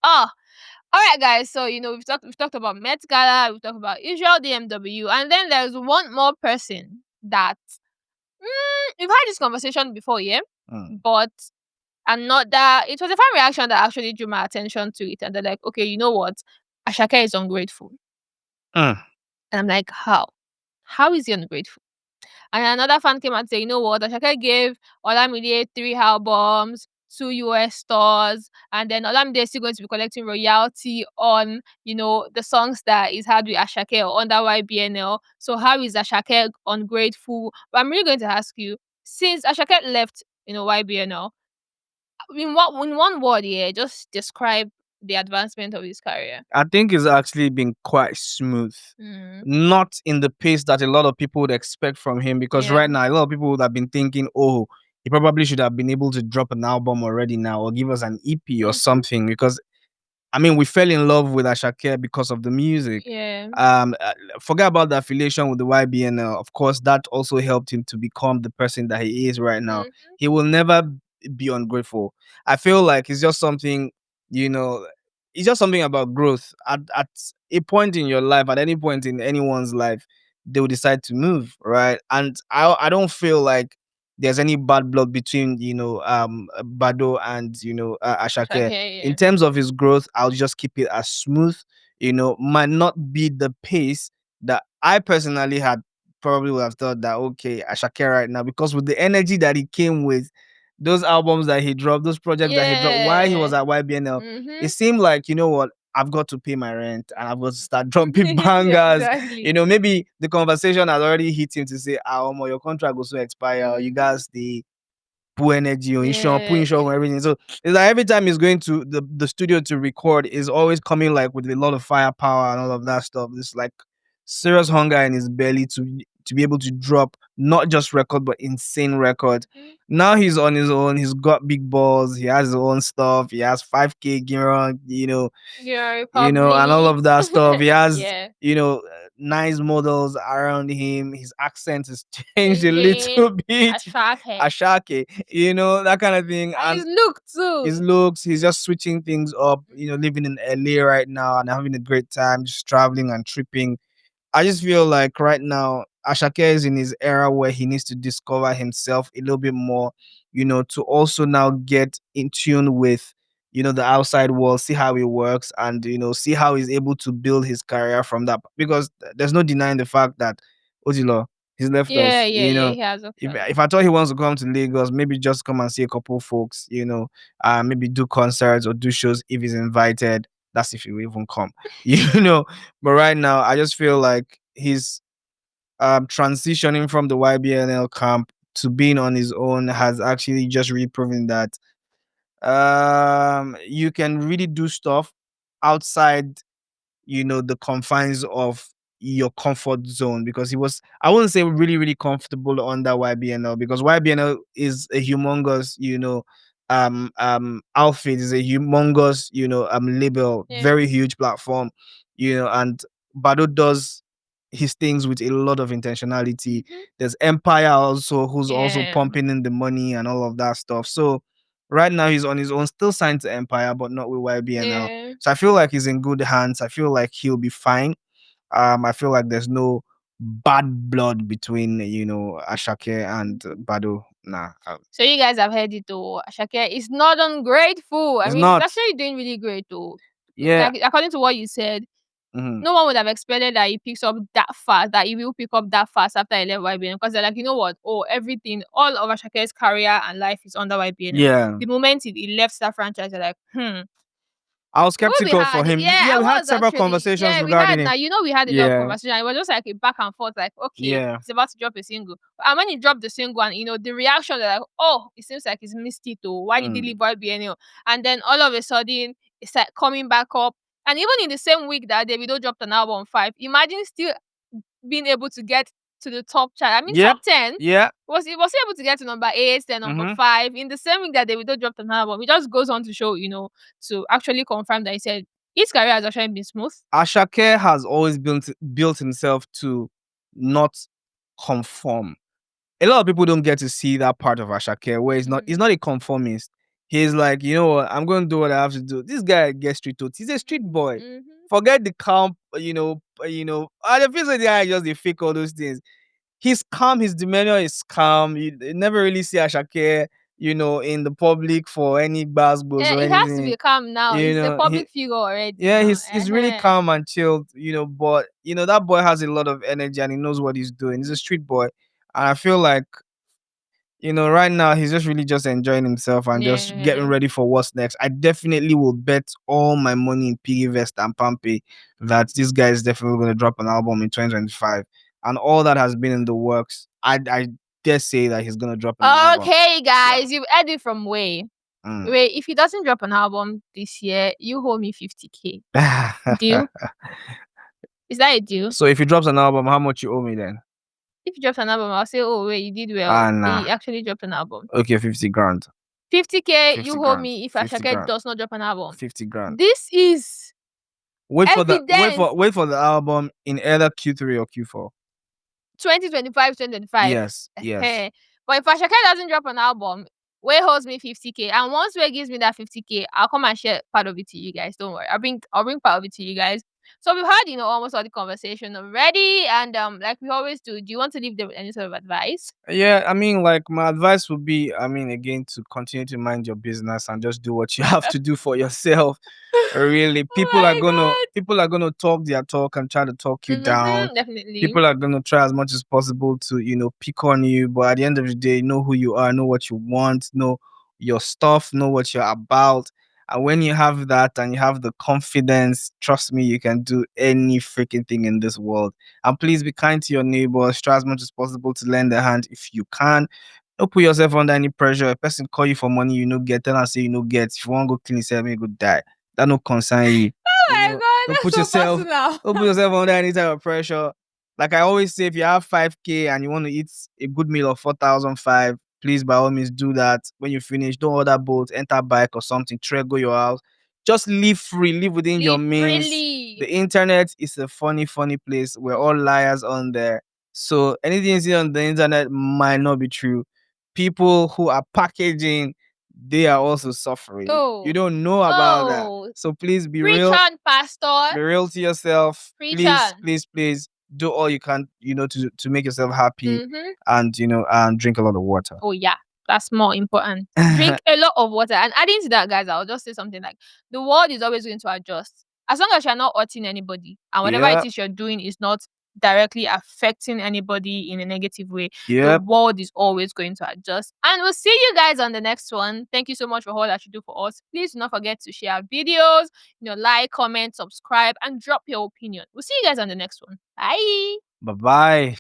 All right, guys. So we've talked about Met Gala, we've talked about Israel DMW, and then there's one more person that we've had this conversation before, yeah. But another, it was a fan reaction that actually drew my attention to it, and they're like, okay, you know what? Asake is ungrateful, Mm. and I'm like, how? How is he ungrateful? And another fan came and said, you know what? Asake gave Olamide 3 albums, 2 US stores, and then Olamide is still going to be collecting royalty on, the songs that is had with Asake or under YBNL. So how is Asake ungrateful? But I'm really going to ask you, since Asake left, YBNL, in one word here, just describe the advancement of his career. I think it's actually been quite smooth. Mm. Not in the pace that a lot of people would expect from him, because Yeah. right now a lot of people would have been thinking, oh, he probably should have been able to drop an album already now or give us an EP or Mhm. something, because I mean, we fell in love with Asake because of the music. Yeah. Forget about the affiliation with the YBNL. Of course, that also helped him to become the person that he is right now. Mhm. He will never be ungrateful. I feel like it's just something, you know, it's just something about growth. At a point in your life, at any point in anyone's life, they will decide to move, right? And I don't feel like there's any bad blood between Bado and Ashake. Asake, In yeah. terms of his growth, I'll just keep it as smooth. Might not be the pace that I personally had probably would have thought that okay, Ashake right now, because with the energy that he came with, those albums that he dropped, those projects that he dropped while he was Yeah. at YBNL, it Mhm. seemed like, you know what, I've got to pay my rent and I've got to start dropping Yeah, bangers. exactly. Maybe the conversation has already hit him to say, your contract will soon expire. You Mhm. guys, the poor energy or insurance, poor Yeah. insurance, and everything. So it's like every time he's going to the studio to record, is always coming like with a lot of firepower and all of that stuff. This like serious hunger in his belly to be able to drop not just record but insane record. Mhm. Now he's on his own. He's got big balls. He has his own stuff. He has 5K gear, Yeah, and all probably. of that stuff. He has, Yeah. nice models around him. His accent has changed a little Changing. bit. Asake. Ashake, that kind of thing. And his And look too. his looks, he's just switching things up, living in LA right now and having a great time, just traveling and tripping. I just feel like right now Ashake is in his era where he needs to discover himself a little bit more, to also now get in tune with, the outside world, see how it works, and see how he's able to build his career from that. Because there's no denying the fact that Ojilo, he's left Yeah, us. yeah, yeah. He has options. If I thought he wants to come to Lagos, maybe just come and see a couple folks, maybe do concerts or do shows if he's invited. That's if he will even come, you know. But right now, I just feel like he's transitioning from the YBNL camp to being on his own has actually just really proven that you can really do stuff outside, the confines of your comfort zone, because he was, I wouldn't say really, really comfortable under YBNL, because YBNL is a humongous, outfit, is a humongous, label, Yeah. very huge platform, and Bado does his things with a lot of intentionality. Mhm. There's Empire also, who's also Yeah. pumping in the money and all of that stuff. So right now he's on his own, still signed to Empire, but not with YBNL. Yeah. So I feel like he's in good hands. I feel like he'll be fine. I feel like there's no bad blood between, Ashake and Bado. Nah, So you guys have heard it though. Ashake is not ungrateful. I it's mean, he's not. actually doing really great though. Yeah. Like according to what you said, Mhm. no one would have expected that he picks up that fast, that he will pick up that fast after he left YBN. Because they're like, you know what? Oh, everything, all of Ashake's career and life is under YBN. Yeah. The moment he left that franchise, they're like, I was the way we skeptical for had it, him. yeah, Yeah, I we had was several actually. conversations Yeah, we regarding had him. now. We had a lot of Yeah. conversation. It was just like a back and forth, like, okay, Yeah. he's about to drop a single. And when he dropped the single, and the reaction, they're like, oh, it seems like he's missed it too. Why did he leave YBNL? And then all of a sudden, it's like coming back up. And even in the same week that Davido dropped an album 5, imagine still being able to get to the top chart. I mean, Yep. top 10. Yeah. Was he able to get to number 8, then number 5 in the same week that Davido dropped an album? It just goes on to show, to actually confirm that he said his career has actually been smooth. Ashake has always built himself to not conform. A lot of people don't get to see that part of Ashake where he's not a conformist. He's like, you know what? I'm going to do what I have to do. This guy gets street tooth. He's a street boy. Mhm. Forget the calm, I feel like the guy just they fake all those things. He's calm. His demeanor is calm. You never really see Ashake, in the public for any basketballs Yeah, or it has to anything. be calm now. You He's a know, he public figure already yeah, now. he's really calm and chilled. But that boy has a lot of energy and he knows what he's doing. He's a street boy, and I feel like right now he's just really just enjoying himself and just getting Yeah. ready for what's next. I definitely will bet all my money in Piggy Vest and Pampe that this guy is definitely going to drop an album in 2025, and all that has been in the works. I dare say that he's going to drop an album. Okay, Yeah. guys, you've heard it from Way. Mm. Way, if he doesn't drop an album this year, you owe me 50K. Deal? Is that a deal? So if he drops an album, how much you owe me then? If he drops an album, I'll say, oh, wait, you did well. Nah. He actually dropped an album. Okay, 50 grand. 50K, 50 you owe grand. me if 50 Asake grand. does not drop an album. 50 grand. This is Wait for evidence. wait for the album in either Q3 or Q4. 2025, 2025. Yes, yes. But if Asake doesn't drop an album, Way holds me 50K. And once Way gives me that 50K, I'll come and share part of it to you guys. Don't worry. I'll bring part of it to you guys. So we've had, almost all the conversation already. And like we always do you want to leave them with any sort of advice? Yeah, I mean, like my advice would be, I mean, again, to continue to mind your business and just do what you have to do for yourself. Really, Oh my god. people are gonna talk their talk and try to talk you down. Definitely. People are gonna try as much as possible to, pick on you, but at the end of the day, know who you are, know what you want, know your stuff, know what you're about. And when you have that and you have the confidence, trust me, you can do any freaking thing in this world. And please be kind to your neighbors. Try as much as possible to lend a hand if you can. Don't put yourself under any pressure. A person call you for money, get, tell and say you get. If you want to go clean yourself, you go die. That no concern you. Oh my Don't god, put that's so yourself personal. don't put yourself under any type of pressure. Like I always say, if you have 5K and you want to eat a good meal of 4,005, please by all means do that. When you finish, don't order boat, enter bike or something, go your house. Just live free, live within your Live means. freely. The internet is a funny, funny place. We're all liars on there. So anything you see on the internet might not be true. People who are packaging, they are also suffering. You Oh. don't know about that. Oh. So please be Preach real. on, pastor. Be real to yourself. Preach Please, on. please, please do all you can, to make yourself happy, Mm-hmm. and and drink a lot of water. Oh yeah, that's more important. Drink a lot of water. And adding to that, guys, I'll just say something like the world is always going to adjust. As long as you're not hurting anybody and whatever Yeah. it is you're doing is not directly affecting anybody in a negative way, the Yep. world is always going to adjust. And we'll see you guys on the next one. Thank you so much for all that you do for us. Please do not forget to share our videos, like, comment, subscribe, and drop your opinion. We'll see you guys on the next one. Bye. Bye bye.